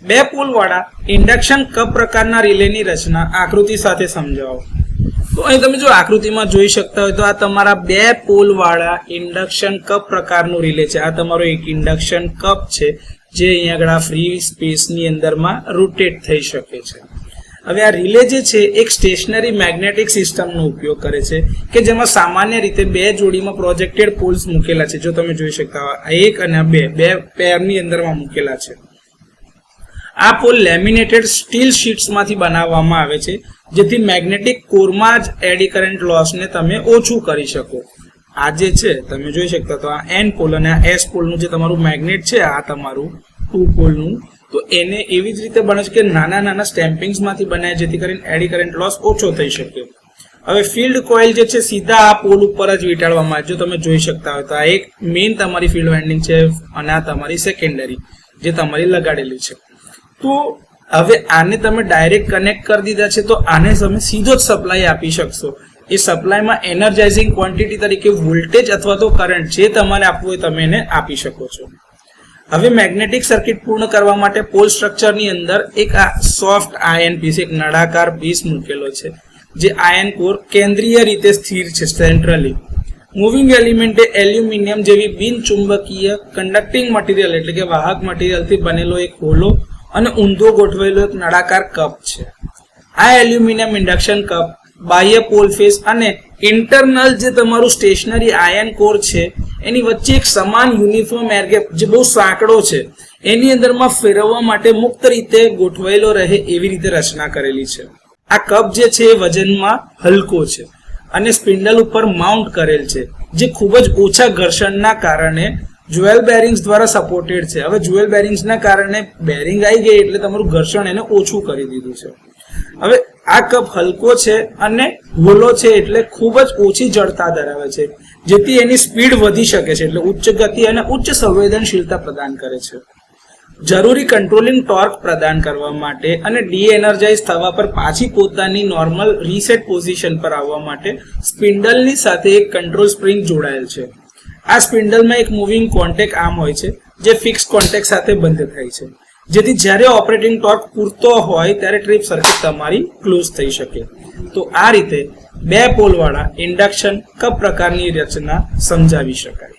બે પોલ વાળા induction cup પ્રકારના રિલેની રચના આકૃતિ સાથે સમજાવો. તો અહીં તમે જો આકૃતિમાં જોઈ શકતા હોય તો આ તમારા બે પોલ વાળા ઇન્ડક્શન કપ પ્રકારનું રિલે છે. આ તમારો એક ઇન્ડક્શન કપ છે જે અહીંયા આગળ ફ્રી સ્પેસની અંદરમાં રોટેટ થઈ શકે છે. હવે આ રિલે જે છે એક સ્ટેશનરી મેગ્નેટિક સિસ્ટમનો ઉપયોગ કરે છે કે જેમાં સામાન્ય રીતે બે જોડીમાં પ્રોજેક્ટેડ પોલ્સ મૂકેલા છે. જો તમે જોઈ શકતા હોય એક અને બે પેરની અંદરમાં મૂકેલા છે. આ પોલ લેમિનેટેડ સ્ટીલ શીટ્સમાંથી બનાવવામાં આવે છે જેથી મેગ્નેટિક કોરમાં જ એડી કરંટ લોસને તમે ઓછું કરી શકો. આ જે છે તમે જોઈ શકતા તો આ એન પોલ અને આ એસ પોલનું જે તમારું મેગ્નેટ છે આ તમારું 2 પોલનું, તો એને એવી જ રીતે બને છે કે નાના નાના સ્ટેમ્પિંગ્સમાંથી બનાવે જેથી કરીને એડી કરંટ લોસ ઓછો થઈ શકે. હવે ફિલ્ડ કોઇલ જે છે સીધા આ પોલ ઉપર જ વીંટાળવામાં આવે. જો તમે જોઈ શકતા હોય તો આ એક મેઇન તમારી ફિલ્ડ વાઇન્ડિંગ છે અને આ તમારી સેકન્ડરી જે તમારી લગાડેલી છે. તો હવે આને તમે ડાયરેક્ટ કનેક્ટ કરી દીધા છે તો આને તમે સીધો જ સપ્લાય આપી શકશો. એ સપ્લાયમાં એનર્જાઇઝિંગ ક્વોન્ટિટી તરીકે વોલ્ટેજ અથવા તો કરંટ જે તમારે આપવું હોય તમે એને આપી શકો છો. હવે મેગ્નેટિક સર્કિટ પૂર્ણ કરવા માટે પોલ સ્ટ્રક્ચરની અંદર એક આ સોફ્ટ આયન પીસ એક નળાકાર પીસ મૂકેલો છે જે આયન કોર કેન્દ્રીય રીતે સ્થિર છે સેન્ટ્રલી. મૂવિંગ એલિમેન્ટ એ એલ્યુમિનિયમ જેવી બિન ચુંબકીય કન્ડક્ટિંગ મટીરિયલ એટલે કે વાહક મટીરિયલથી બનેલો એક હોલો અને ઊંધો ગોઠવેલો એક નળાકાર કપ છે. આ એલ્યુમિનિયમ ઇન્ડક્શન કપ બાહ્ય પોલ ફેસ અને ઇન્ટરનલ જે તમારું સ્ટેશનરી આયન કોર છે એની વચ્ચે એક સમાન યુનિફોર્મ એર ગેપ જે બહુ સાંકડો છે એની અંદરમાં ફેરવવા માટે મુક્ત રીતે ગોઠવાયેલો રહે એવી રીતે રચના કરેલી છે. આ કપ જે છે એ વજનમાં હલકો છે અને સ્પિન્ડલ ઉપર માઉન્ટ કરેલ છે જે ખૂબ જ ઓછા ઘર્ષણના કારણે જ્વેલ બેરિંગ્સ દ્વારા સપોર્ટેડ છે. હવે જ્વેલ બેરિંગ્સના કારણે બેરિંગ આવી ગઈ એટલે તમારું ઘર્ષણ એને ઓછું કરી દીધું છે. હવે આ કપ હલકો છે અને હોલો છે એટલે ખૂબ જ ઓછી જડતા ધરાવે છે જેથી એની સ્પીડ વધી શકે છે એટલે ઉચ્ચ ગતિ અને ઉચ્ચ સંવેદનશીલતા પ્રદાન કરે છે. જરૂરી કંટ્રોલિંગ ટોર્ક પ્રદાન કરવા માટે અને ડી એનર્જાઇઝ થવા પર પાછી પોતાની નોર્મલ રીસેટ પોઝિશન પર આવવા માટે સ્પિન્ડલની સાથે એક કંટ્રોલ સ્પ્રિંગ જોડાયેલ છે. આ સ્પિન્ડલમાં એક મૂવિંગ કોન્ટેક્ટ આર્મ હોય છે જે ફિક્સ કોન્ટેક્ટ સાથે બંધ થાય છે જેથી જ્યારે ઓપરેટિંગ ટોર્ક પૂરતો હોય ત્યારે ટ્રીપ સર્કિટ તમારી ક્લોઝ થઈ શકે. તો આ રીતે બે પોલ વાળા ઇન્ડક્શન કપ પ્રકારની રચના સમજાવી શકાય.